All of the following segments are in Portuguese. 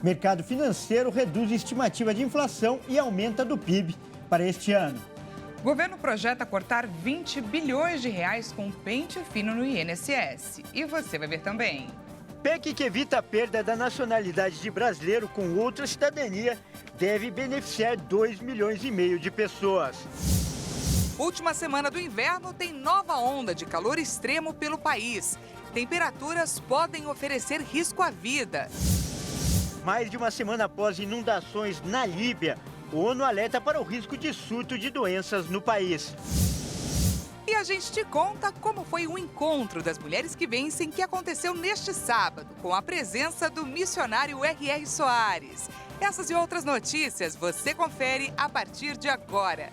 Mercado financeiro reduz estimativa de inflação e aumenta do PIB para este ano. O governo projeta cortar 20 bilhões de reais com pente fino no INSS. E você vai ver também. PEC que evita a perda da nacionalidade de brasileiro com outra cidadania deve beneficiar 2,5 milhões de pessoas. Última semana do inverno tem nova onda de calor extremo pelo país. Temperaturas podem oferecer risco à vida. Mais de uma semana após inundações na Líbia, a ONU alerta para o risco de surto de doenças no país. E a gente te conta como foi o encontro das mulheres que vencem que aconteceu neste sábado, com a presença do missionário R.R. Soares. Essas e outras notícias você confere a partir de agora.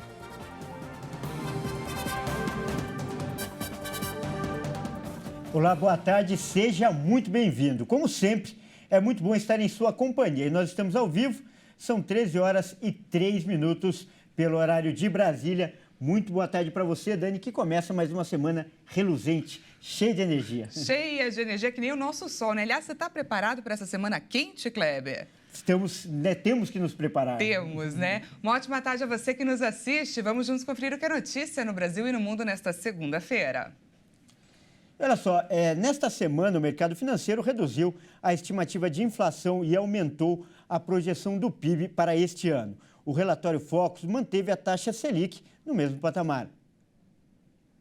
Olá, boa tarde, seja muito bem-vindo. Como sempre, é muito bom estar em sua companhia. E nós estamos ao vivo, são 13 horas e 3 minutos pelo horário de Brasília. Muito boa tarde para você, Dani, que começa mais uma semana reluzente, cheia de energia. Cheia de energia, que nem o nosso sol, né? Aliás, você está preparado para essa semana quente, Kleber? Temos que nos preparar. Temos, né? Uma ótima tarde a você que nos assiste. Vamos juntos conferir o que é notícia no Brasil e no mundo nesta segunda-feira. Olha só, nesta semana o mercado financeiro reduziu a estimativa de inflação e aumentou a projeção do PIB para este ano. O relatório Focus manteve a taxa Selic no mesmo patamar.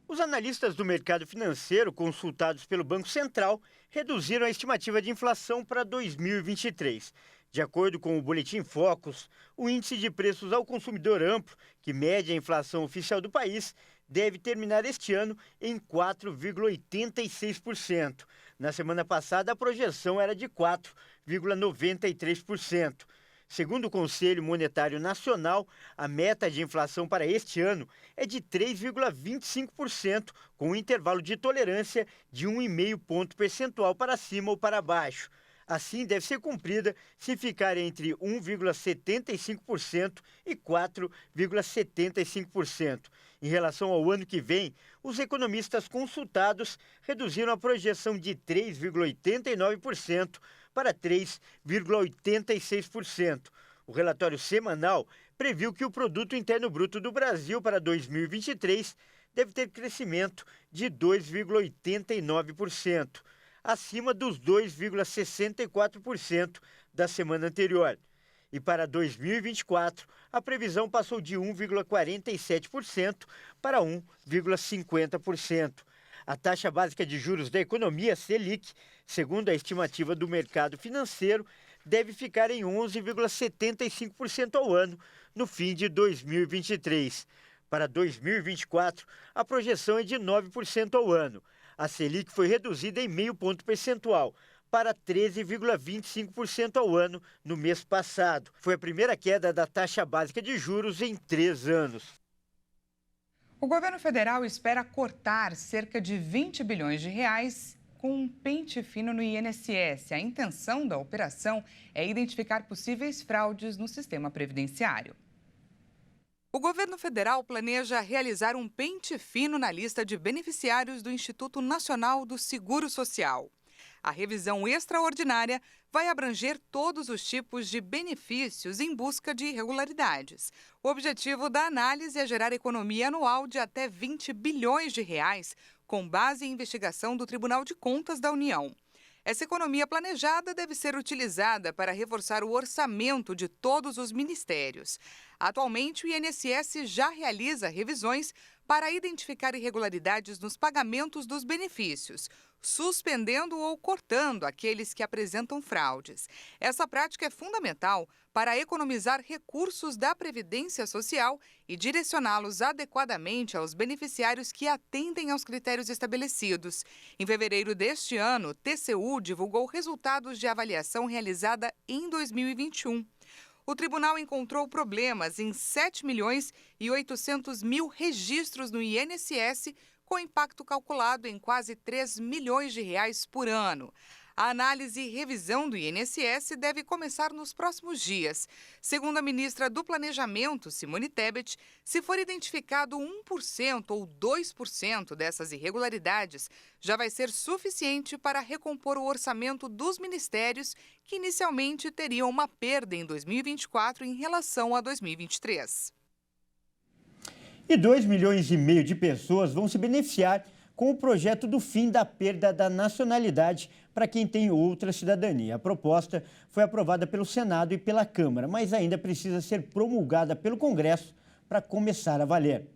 Os analistas do mercado financeiro, consultados pelo Banco Central, reduziram a estimativa de inflação para 2023. De acordo com o Boletim Focus, o índice de preços ao consumidor amplo, que mede a inflação oficial do país, deve terminar este ano em 4,86%. Na semana passada, a projeção era de 4,93%. Segundo o Conselho Monetário Nacional, a meta de inflação para este ano é de 3,25%, com um intervalo de tolerância de 1,5 ponto percentual para cima ou para baixo. Assim, deve ser cumprida se ficar entre 1,75% e 4,75%. Em relação ao ano que vem, os economistas consultados reduziram a projeção de 3,89% para 3,86%. O relatório semanal previu que o Produto Interno Bruto do Brasil para 2023 deve ter crescimento de 2,89%, acima dos 2,64% da semana anterior. E para 2024, a previsão passou de 1,47% para 1,50%. A taxa básica de juros da economia, Selic, segundo a estimativa do mercado financeiro, deve ficar em 11,75% ao ano no fim de 2023. Para 2024, a projeção é de 9% ao ano. A Selic foi reduzida em 0,5 ponto percentual para 13,25% ao ano no mês passado. Foi a primeira queda da taxa básica de juros em 3 anos. O governo federal espera cortar cerca de 20 bilhões de reais com um pente fino no INSS. A intenção da operação é identificar possíveis fraudes no sistema previdenciário. O governo federal planeja realizar um pente fino na lista de beneficiários do Instituto Nacional do Seguro Social. A revisão extraordinária vai abranger todos os tipos de benefícios em busca de irregularidades. O objetivo da análise é gerar economia anual de até 20 bilhões de reais, com base em investigação do Tribunal de Contas da União. Essa economia planejada deve ser utilizada para reforçar o orçamento de todos os ministérios. Atualmente, o INSS já realiza revisões para identificar irregularidades nos pagamentos dos benefícios, suspendendo ou cortando aqueles que apresentam fraudes. Essa prática é fundamental para economizar recursos da Previdência Social e direcioná-los adequadamente aos beneficiários que atendem aos critérios estabelecidos. Em fevereiro deste ano, o TCU divulgou resultados de avaliação realizada em 2021. O tribunal encontrou problemas em 7.800.000 registros no INSS, com impacto calculado em quase 3 milhões de reais por ano. A análise e revisão do INSS deve começar nos próximos dias. Segundo a ministra do Planejamento, Simone Tebet, se for identificado 1% ou 2% dessas irregularidades, já vai ser suficiente para recompor o orçamento dos ministérios, que inicialmente teriam uma perda em 2024 em relação a 2023. E 2,5 milhões de pessoas vão se beneficiar com o projeto do fim da perda da nacionalidade para quem tem outra cidadania. A proposta foi aprovada pelo Senado e pela Câmara, mas ainda precisa ser promulgada pelo Congresso para começar a valer.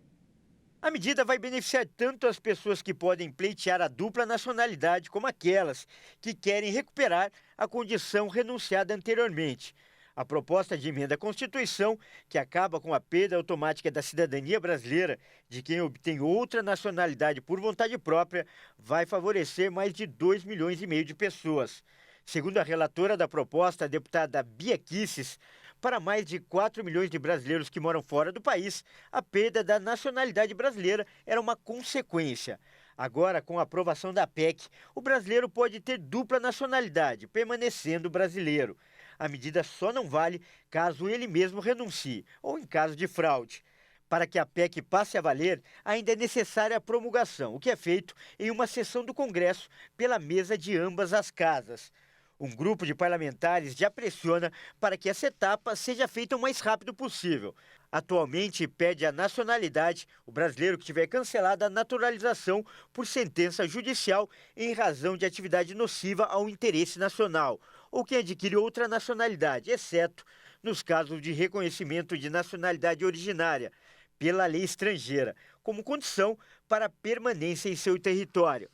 A medida vai beneficiar tanto as pessoas que podem pleitear a dupla nacionalidade como aquelas que querem recuperar a condição renunciada anteriormente. A proposta de emenda à Constituição, que acaba com a perda automática da cidadania brasileira de quem obtém outra nacionalidade por vontade própria, vai favorecer mais de 2,5 milhões de pessoas. Segundo a relatora da proposta, a deputada Bia Kicis, para mais de 4 milhões de brasileiros que moram fora do país, a perda da nacionalidade brasileira era uma consequência. Agora, com a aprovação da PEC, o brasileiro pode ter dupla nacionalidade, permanecendo brasileiro. A medida só não vale caso ele mesmo renuncie ou em caso de fraude. Para que a PEC passe a valer, ainda é necessária a promulgação, o que é feito em uma sessão do Congresso pela mesa de ambas as casas. Um grupo de parlamentares já pressiona para que essa etapa seja feita o mais rápido possível. Atualmente, pede a nacionalidade o brasileiro que tiver cancelada a naturalização por sentença judicial em razão de atividade nociva ao interesse nacional, ou quem adquire outra nacionalidade, exceto nos casos de reconhecimento de nacionalidade originária pela lei estrangeira, como condição para permanência em seu território.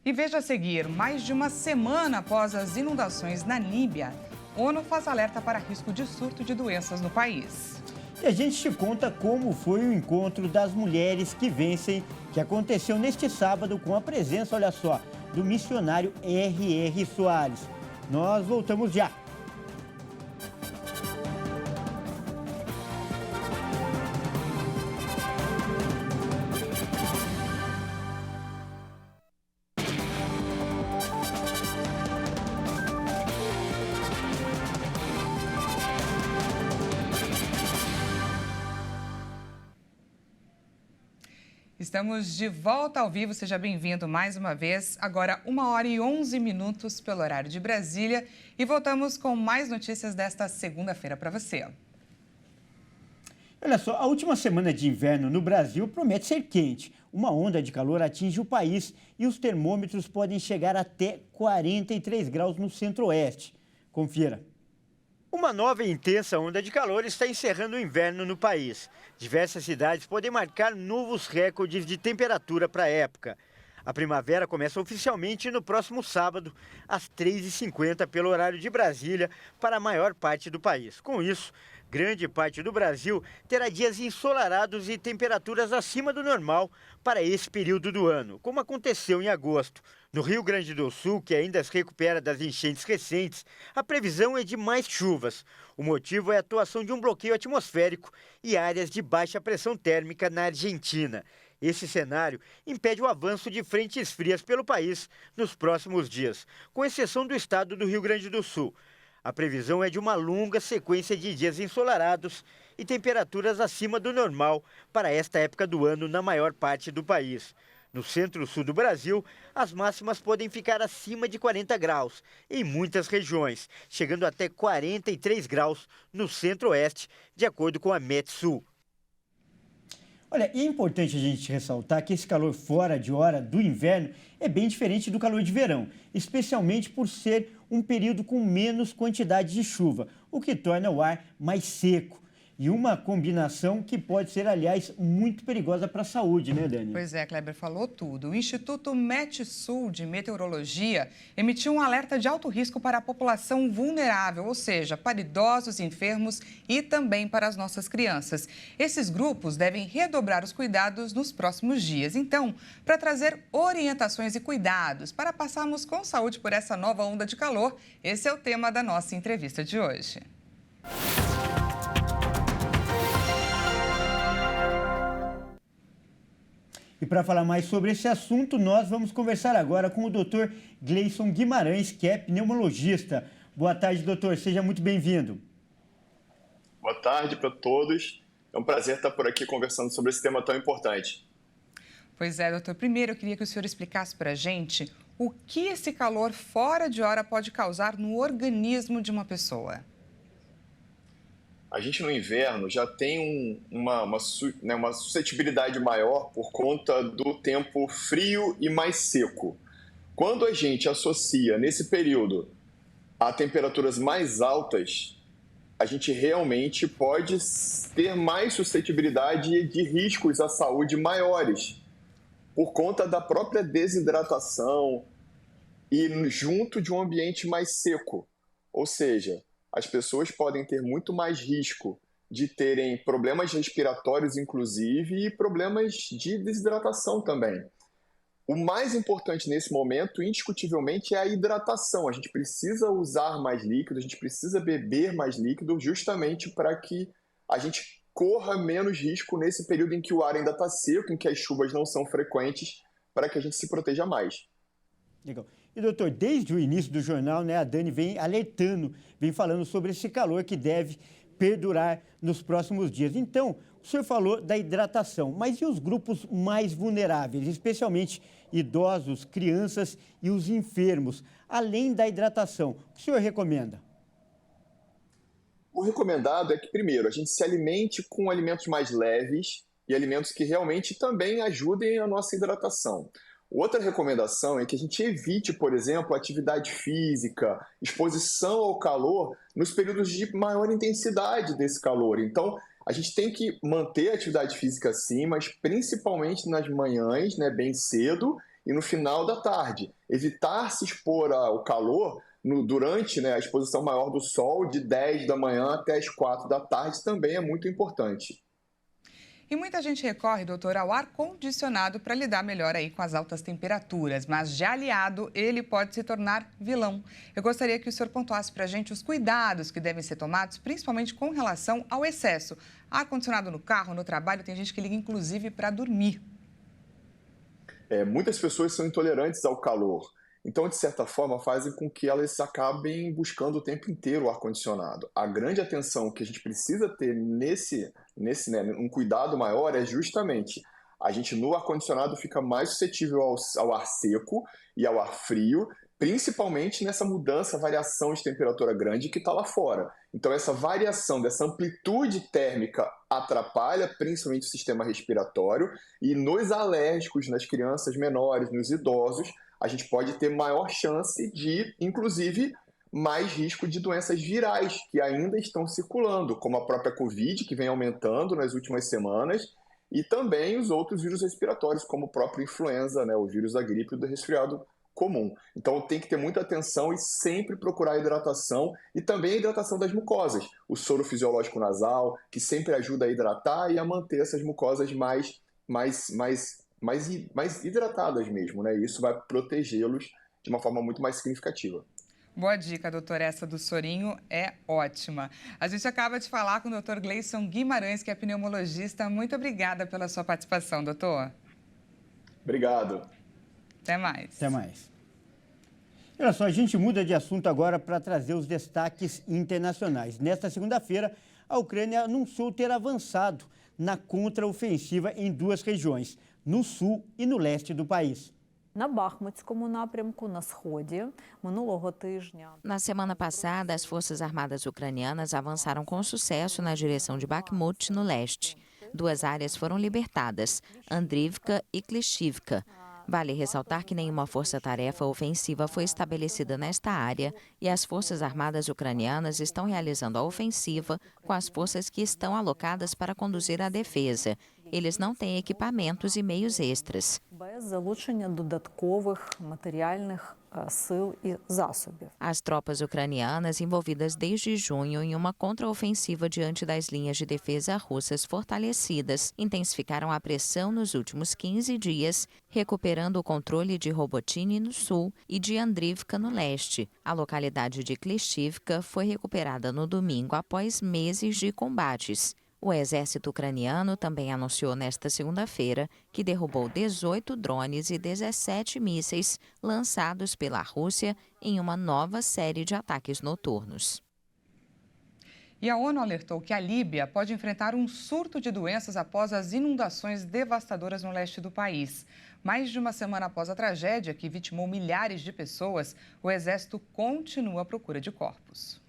E veja a seguir, mais de uma semana após as inundações na Líbia, ONU faz alerta para risco de surto de doenças no país. E a gente te conta como foi o encontro das mulheres que vencem, que aconteceu neste sábado com a presença, olha só, do missionário R.R. Soares. Nós voltamos já. Estamos de volta ao vivo, seja bem-vindo mais uma vez. Agora, 1h11 pelo horário de Brasília e voltamos com mais notícias desta segunda-feira para você. Olha só, a última semana de inverno no Brasil promete ser quente. Uma onda de calor atinge o país e os termômetros podem chegar até 43 graus no centro-oeste. Confira. Uma nova e intensa onda de calor está encerrando o inverno no país. Diversas cidades podem marcar novos recordes de temperatura para a época. A primavera começa oficialmente no próximo sábado, às 3h50, pelo horário de Brasília, para a maior parte do país. Com isso, grande parte do Brasil terá dias ensolarados e temperaturas acima do normal para esse período do ano, como aconteceu em agosto. No Rio Grande do Sul, que ainda se recupera das enchentes recentes, a previsão é de mais chuvas. O motivo é a atuação de um bloqueio atmosférico e áreas de baixa pressão térmica na Argentina. Esse cenário impede o avanço de frentes frias pelo país nos próximos dias, com exceção do estado do Rio Grande do Sul. A previsão é de uma longa sequência de dias ensolarados e temperaturas acima do normal para esta época do ano na maior parte do país. No centro-sul do Brasil, as máximas podem ficar acima de 40 graus em muitas regiões, chegando até 43 graus no centro-oeste, de acordo com a Metsul. Olha, e é importante a gente ressaltar que esse calor fora de hora do inverno é bem diferente do calor de verão, especialmente por ser um período com menos quantidade de chuva, o que torna o ar mais seco. E uma combinação que pode ser, aliás, muito perigosa para a saúde, né, Dani? Pois é, Kleber falou tudo. O Instituto Metsul de Meteorologia emitiu um alerta de alto risco para a população vulnerável, ou seja, para idosos, enfermos e também para as nossas crianças. Esses grupos devem redobrar os cuidados nos próximos dias. Então, para trazer orientações e cuidados para passarmos com saúde por essa nova onda de calor, esse é o tema da nossa entrevista de hoje. E para falar mais sobre esse assunto, nós vamos conversar agora com o Dr. Gleison Guimarães, que é pneumologista. Boa tarde, doutor. Seja muito bem-vindo. Boa tarde para todos. É um prazer estar por aqui conversando sobre esse tema tão importante. Pois é, doutor. Primeiro, eu queria que o senhor explicasse para a gente o que esse calor fora de hora pode causar no organismo de uma pessoa. A gente no inverno já tem uma suscetibilidade maior por conta do tempo frio e mais seco. Quando a gente associa nesse período a temperaturas mais altas, a gente realmente pode ter mais suscetibilidade de riscos à saúde maiores, por conta da própria desidratação e junto de um ambiente mais seco. Ou seja, as pessoas podem ter muito mais risco de terem problemas respiratórios, inclusive, e problemas de desidratação também. O mais importante nesse momento, indiscutivelmente, é a hidratação. A gente precisa usar mais líquido, a gente precisa beber mais líquido, justamente para que a gente corra menos risco nesse período em que o ar ainda está seco, em que as chuvas não são frequentes, para que a gente se proteja mais. Legal. E, doutor, desde o início do jornal, a Dani vem alertando, vem falando sobre esse calor que deve perdurar nos próximos dias. Então, o senhor falou da hidratação, mas e os grupos mais vulneráveis, especialmente idosos, crianças e os enfermos? Além da hidratação, o que o senhor recomenda? O recomendado é que, primeiro, a gente se alimente com alimentos mais leves e alimentos que realmente também ajudem a nossa hidratação. Outra recomendação é que a gente evite, por exemplo, atividade física, exposição ao calor nos períodos de maior intensidade desse calor. Então, a gente tem que manter a atividade física sim, mas principalmente nas manhãs, bem cedo, e no final da tarde. Evitar se expor ao calor durante a exposição maior do sol, de 10 da manhã até as 4 da tarde, também é muito importante. E muita gente recorre, doutor, ao ar-condicionado para lidar melhor aí com as altas temperaturas, mas já aliado, ele pode se tornar vilão. Eu gostaria que o senhor pontuasse para a gente os cuidados que devem ser tomados, principalmente com relação ao excesso. Ar-condicionado no carro, no trabalho, tem gente que liga inclusive para dormir. Muitas pessoas são intolerantes ao calor. Então, de certa forma, fazem com que elas acabem buscando o tempo inteiro o ar-condicionado. A grande atenção que a gente precisa ter um cuidado maior é justamente a gente no ar-condicionado fica mais suscetível ao ar seco e ao ar frio, principalmente nessa mudança, variação de temperatura grande que está lá fora. Então, essa variação dessa amplitude térmica atrapalha principalmente o sistema respiratório e nos alérgicos, nas crianças menores, nos idosos, a gente pode ter maior chance de, inclusive, mais risco de doenças virais que ainda estão circulando, como a própria Covid, que vem aumentando nas últimas semanas, e também os outros vírus respiratórios, como o próprio influenza, o vírus da gripe e do resfriado comum. Então tem que ter muita atenção e sempre procurar a hidratação e também a hidratação das mucosas. O soro fisiológico nasal, que sempre ajuda a hidratar e a manter essas mucosas mais hidratadas mesmo, Isso vai protegê-los de uma forma muito mais significativa. Boa dica, doutor. Essa do sorinho é ótima. A gente acaba de falar com o doutor Gleison Guimarães, que é pneumologista. Muito obrigada pela sua participação, doutor. Obrigado. Até mais. Até mais. Olha só, a gente muda de assunto agora para trazer os destaques internacionais. Nesta segunda-feira, a Ucrânia anunciou ter avançado na contraofensiva em duas regiões, no sul e no leste do país. Na semana passada, as Forças Armadas ucranianas avançaram com sucesso na direção de Bakhmut, no leste. Duas áreas foram libertadas, Andrivka e Klishivka. Vale ressaltar que nenhuma força-tarefa ofensiva foi estabelecida nesta área e as Forças Armadas ucranianas estão realizando a ofensiva com as forças que estão alocadas para conduzir a defesa. Eles não têm equipamentos e meios extras. As tropas ucranianas, envolvidas desde junho em uma contraofensiva diante das linhas de defesa russas fortalecidas, intensificaram a pressão nos últimos 15 dias, recuperando o controle de Robotyne no sul e de Andrivka no leste. A localidade de Klishivka foi recuperada no domingo após meses de combates. O exército ucraniano também anunciou nesta segunda-feira que derrubou 18 drones e 17 mísseis lançados pela Rússia em uma nova série de ataques noturnos. E a ONU alertou que a Líbia pode enfrentar um surto de doenças após as inundações devastadoras no leste do país. Mais de uma semana após a tragédia, que vitimou milhares de pessoas, o Exército continua à procura de corpos.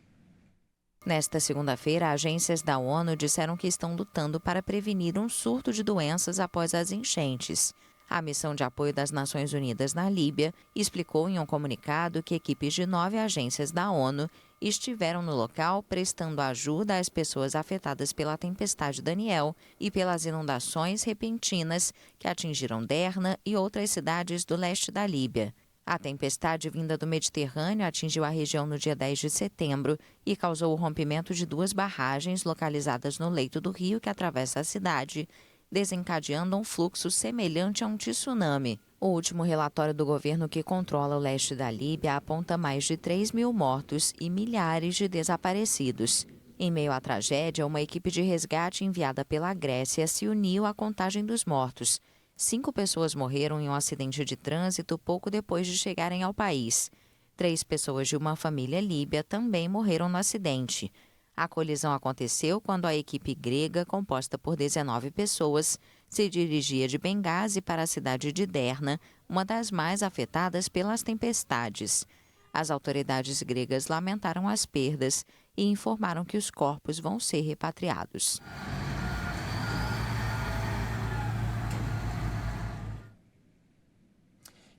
Nesta segunda-feira, agências da ONU disseram que estão lutando para prevenir um surto de doenças após as enchentes. A missão de apoio das Nações Unidas na Líbia explicou em um comunicado que equipes de 9 agências da ONU estiveram no local prestando ajuda às pessoas afetadas pela tempestade Daniel e pelas inundações repentinas que atingiram Derna e outras cidades do leste da Líbia. A tempestade vinda do Mediterrâneo atingiu a região no dia 10 de setembro e causou o rompimento de 2 barragens localizadas no leito do rio que atravessa a cidade, desencadeando um fluxo semelhante a um tsunami. O último relatório do governo que controla o leste da Líbia aponta mais de 3.000 mortos e milhares de desaparecidos. Em meio à tragédia, uma equipe de resgate enviada pela Grécia se uniu à contagem dos mortos. 5 pessoas morreram em um acidente de trânsito pouco depois de chegarem ao país. 3 pessoas de uma família líbia também morreram no acidente. A colisão aconteceu quando a equipe grega, composta por 19 pessoas, se dirigia de Bengazi para a cidade de Derna, uma das mais afetadas pelas tempestades. As autoridades gregas lamentaram as perdas e informaram que os corpos vão ser repatriados.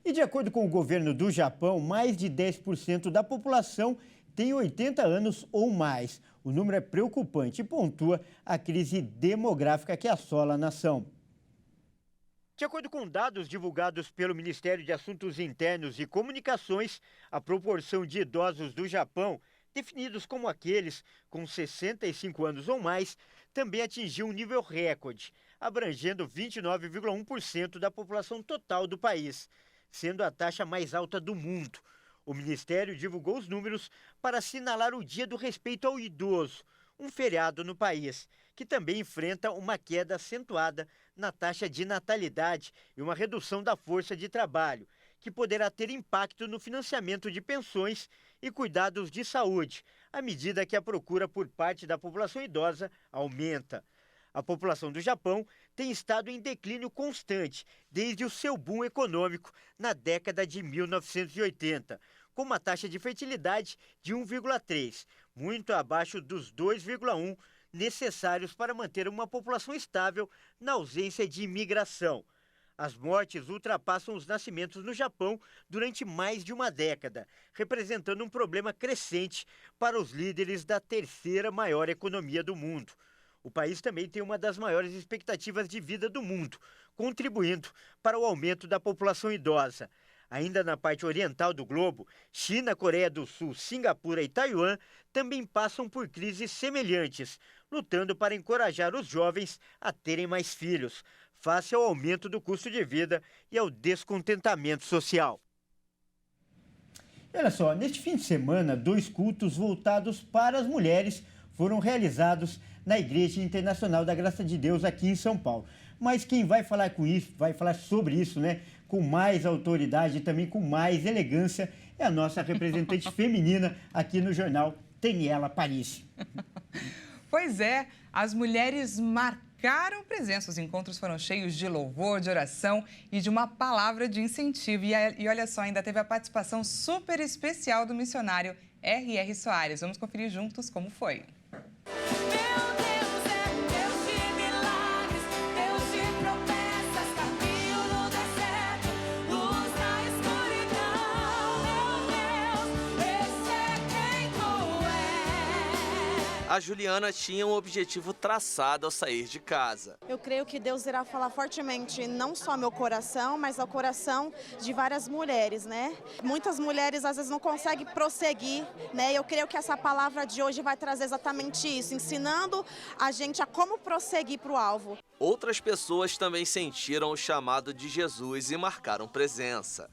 E de acordo com o governo do Japão, mais de 10% da população tem 80 anos ou mais. O número é preocupante e pontua a crise demográfica que assola a nação. De acordo com dados divulgados pelo Ministério de Assuntos Internos e Comunicações, a proporção de idosos do Japão, definidos como aqueles com 65 anos ou mais, também atingiu um nível recorde, abrangendo 29,1% da população total do país, sendo a taxa mais alta do mundo. O Ministério divulgou os números para assinalar o Dia do Respeito ao Idoso, um feriado no país, que também enfrenta uma queda acentuada na taxa de natalidade e uma redução da força de trabalho, que poderá ter impacto no financiamento de pensões e cuidados de saúde, à medida que a procura por parte da população idosa aumenta. A população do Japão tem estado em declínio constante desde o seu boom econômico na década de 1980, com uma taxa de fertilidade de 1,3, muito abaixo dos 2,1 necessários para manter uma população estável na ausência de imigração. As mortes ultrapassam os nascimentos no Japão durante mais de uma década, representando um problema crescente para os líderes da terceira maior economia do mundo. O país também tem uma das maiores expectativas de vida do mundo, contribuindo para o aumento da população idosa. Ainda na parte oriental do globo, China, Coreia do Sul, Singapura e Taiwan também passam por crises semelhantes, lutando para encorajar os jovens a terem mais filhos, face ao aumento do custo de vida e ao descontentamento social. Olha só, neste fim de semana, 2 cultos voltados para as mulheres foram realizados na Igreja Internacional da Graça de Deus aqui em São Paulo. Mas quem vai falar sobre isso, né, com mais autoridade e também com mais elegância, é a nossa representante feminina aqui no jornal, Daniela Paris. Pois é, as mulheres marcaram presença. Os encontros foram cheios de louvor, de oração e de uma palavra de incentivo. E olha só, ainda teve a participação super especial do missionário R.R. Soares. Vamos conferir juntos como foi. A Juliana tinha um objetivo traçado ao sair de casa. Eu creio que Deus irá falar fortemente, não só ao meu coração, mas ao coração de várias mulheres, né? Muitas mulheres às vezes não conseguem prosseguir, né? Eu creio que essa palavra de hoje vai trazer exatamente isso, ensinando a gente a como prosseguir para o alvo. Outras pessoas também sentiram o chamado de Jesus e marcaram presença.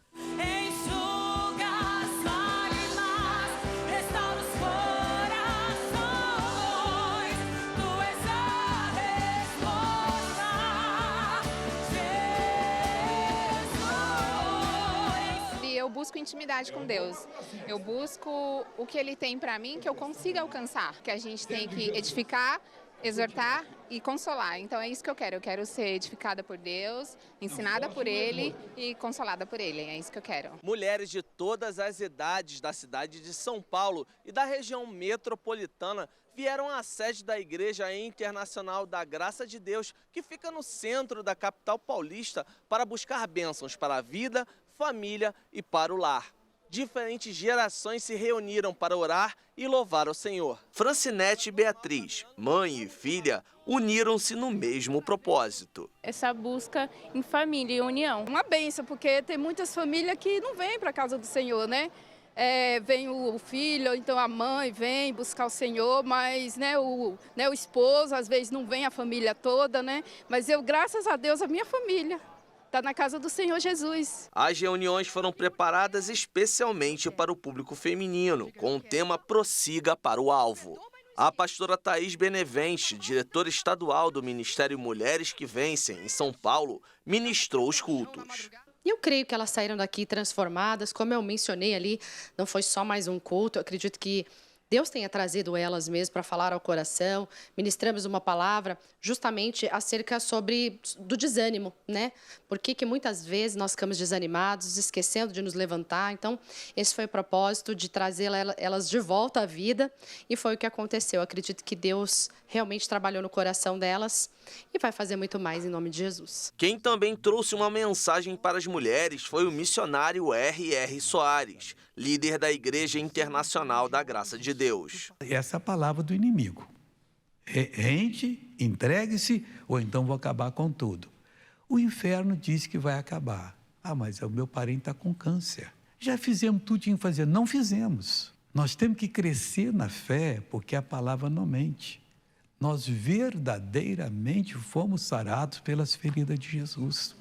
busco intimidade com Deus. Eu busco o que Ele tem para mim, que eu consiga alcançar. Que a gente tem que edificar, exortar e consolar. Então é isso que eu quero. Eu quero ser edificada por Deus, ensinada por Ele e consolada por Ele. É isso que eu quero. Mulheres de todas as idades da cidade de São Paulo e da região metropolitana vieram à sede da Igreja Internacional da Graça de Deus, que fica no centro da capital paulista, para buscar bênçãos para a vida, família e para o lar. Diferentes gerações se reuniram para orar e louvar ao Senhor. Francinete e Beatriz, mãe e filha, uniram-se no mesmo propósito. Essa busca em família e união. Uma bênção, porque tem muitas famílias que não vêm para a casa do Senhor, né? Vem o filho, então a mãe vem buscar o Senhor, mas o esposo às vezes não vem a família toda, né? Mas eu, graças a Deus, a minha família está na casa do Senhor Jesus. As reuniões foram preparadas especialmente para o público feminino, com o tema Prossiga para o Alvo. A pastora Thaís Benevente, diretora estadual do Ministério Mulheres que Vencem, em São Paulo, ministrou os cultos. E eu creio que elas saíram daqui transformadas, como eu mencionei ali, não foi só mais um culto, eu acredito que Deus tenha trazido elas mesmo para falar ao coração. Ministramos uma palavra justamente acerca do desânimo, né? Por que muitas vezes nós ficamos desanimados, esquecendo de nos levantar. Então, esse foi o propósito de trazer elas de volta à vida e foi o que aconteceu. Eu acredito que Deus realmente trabalhou no coração delas e vai fazer muito mais em nome de Jesus. Quem também trouxe uma mensagem para as mulheres foi o missionário R.R. Soares, líder da Igreja Internacional da Graça de Deus. Essa é a palavra do inimigo. Rende, entregue-se, ou então vou acabar com tudo. O inferno diz que vai acabar. Ah, mas o meu parente está com câncer. Já fizemos tudo que tinha que fazer. Não fizemos. Nós temos que crescer na fé, porque a palavra não mente. Nós verdadeiramente fomos sarados pelas feridas de Jesus.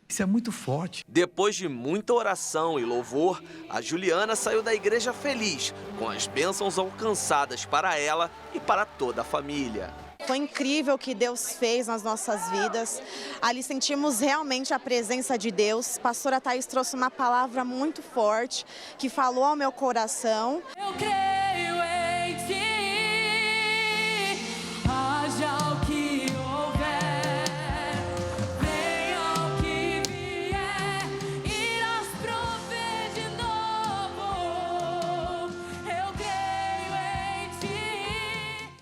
Isso é muito forte. Depois de muita oração e louvor, a Juliana saiu da igreja feliz, com as bênçãos alcançadas para ela e para toda a família. Foi incrível o que Deus fez nas nossas vidas. Ali sentimos realmente a presença de Deus. Pastora Thaís trouxe uma palavra muito forte, que falou ao meu coração. Eu creio em ti. Haja o que houver, venha o que vier, irás prover de novo. Eu creio em ti.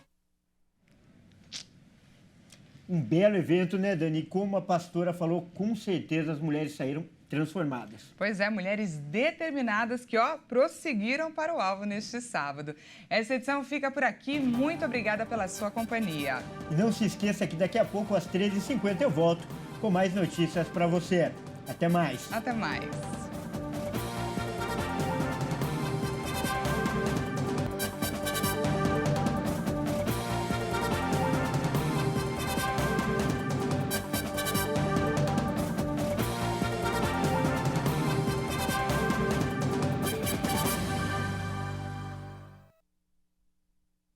Um belo evento, né, Dani? Como a pastora falou, com certeza as mulheres saíram transformadas. Pois é, mulheres determinadas que, prosseguiram para o alvo neste sábado. Essa edição fica por aqui. Muito obrigada pela sua companhia. E não se esqueça que daqui a pouco, às 13h50, eu volto com mais notícias para você. Até mais. Até mais.